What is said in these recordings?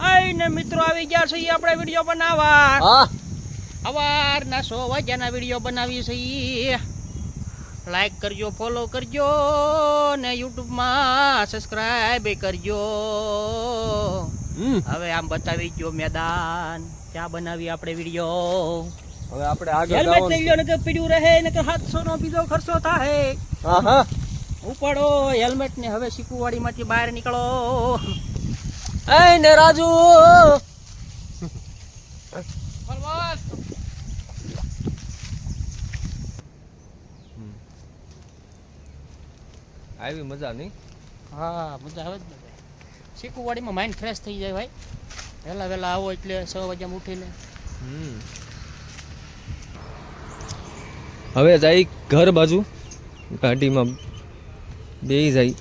આઈને મિત્રો આવી ગયા છે આપણે વિડિયો બનાવવા. હા સવારના 6 વાગ્યાના વિડિયો બનાવી છે. લાઈક કરજો, ફોલો કરજો ને YouTube માં સબસ્ક્રાઇબ કરજો. હવે આમ બતાવી ગયો મેદાન ક્યાં બનાવી આપણે વિડિયો. હવે આપણે આગળ હેલ્મેટ જવાનું લઈ લ્યો ને કે પીડ્યું રહે ને કે 700 નો બીજો ખર્ચો થાય. હા હા ઉપાડો હેલ્મેટ ને હવે શીકુવાડીમાંથી બહાર નીકળો. એ ને રાજુ આવી મજા નહીં? હા મજા આવે જ ને ભાઈ. શીકુવાડીમાં માઇન્ડ ફ્રેશ થઈ જાય ભાઈ. વહેલા વહેલા આવો એટલે 6 વાગ્યામાં ઉઠીને. હવે જાય ઘર બાજુ ગાડીમાં બેસી જાય.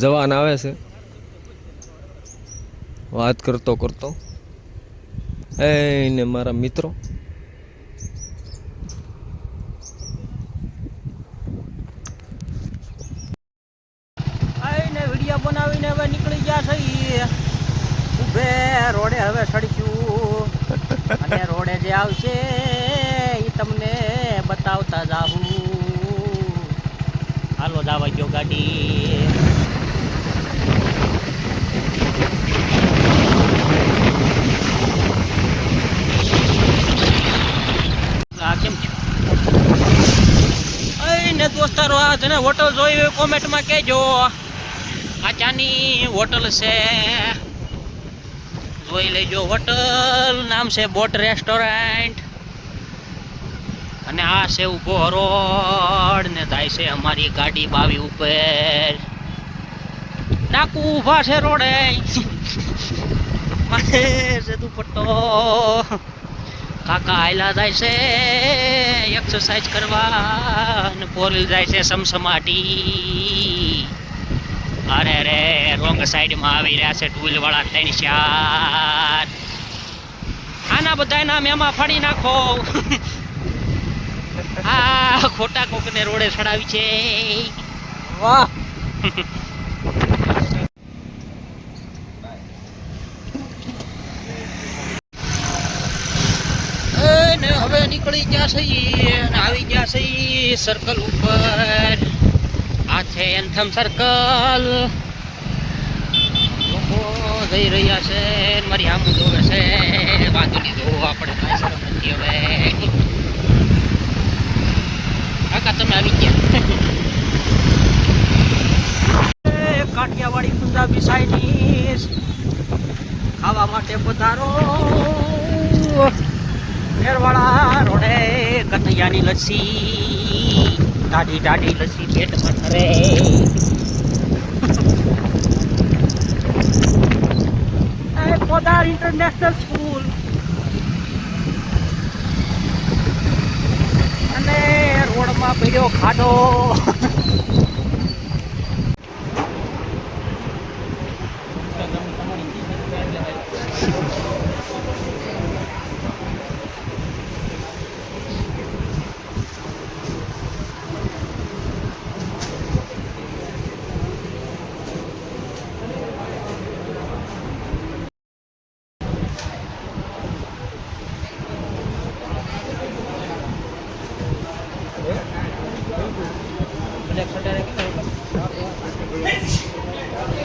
જવાન આવે છે વાત કરતો કરતો. એ ને મારા મિત્રો આઈને વિડીયો બનાવીને હવે નીકળી ગયા છે. ઊભે રોડે હવે સડક્યું અને રોડે જે આવશે એ તમને બતાવતા જાવું. હાલો જાવા ગયો ગાડી. આ કેમ છે? ને દોસ્તારો આ જેને હોટલ જોઈ હોય કોમેન્ટમાં કહેજો. આ ચાની હોટલ છે, જોઈ લેજો. હોટલ નામ છે બોટ રેસ્ટોરન્ટ અને આ છે ઊભો રોડ ને થાય છે અમારી ગાડી બાવી ઉપર. ડાકુ ઊભા છે રોડે. માથે છે દુપટ્ટો. કાકા આયલા જાય છે એક્સરસાઇઝ કરવા અને પોરલ જાય છે સમસમાટી. અરે રે રોંગ સાઈડમાં આવી રહ્યા છે 2 વ્હીલ વાળા 3-4. આના બધા નામ એમાં ફાડી નાખો. આ ખોટા કોકને રોડે ચડાવી છે. વાહ ને હવે નીકળી ગયા છે અને આવી ગયા છે સર્કલ ઉપર. આ છે એન્થમ સર્કલ. લોકો જઈ રહ્યા છે. મારી આમ જોવે છે. બાજુ લીધો આપણે કાંઈ શરમ નથી હવે. કાકા તમે આવી ગયા. કાઠિયાવાડી પંજાબી ચાઇનીઝ ખાવા માટે પધારો. મેરવાડા રોડે કનૈયાની લસ્સી. ટાઢી ટાઢી લસ્સી પેટમાં ઠરે. પોદાર ઇન્ટરનેશનલ સ્કૂલ અને રોડમાં પડ્યો ખાડો.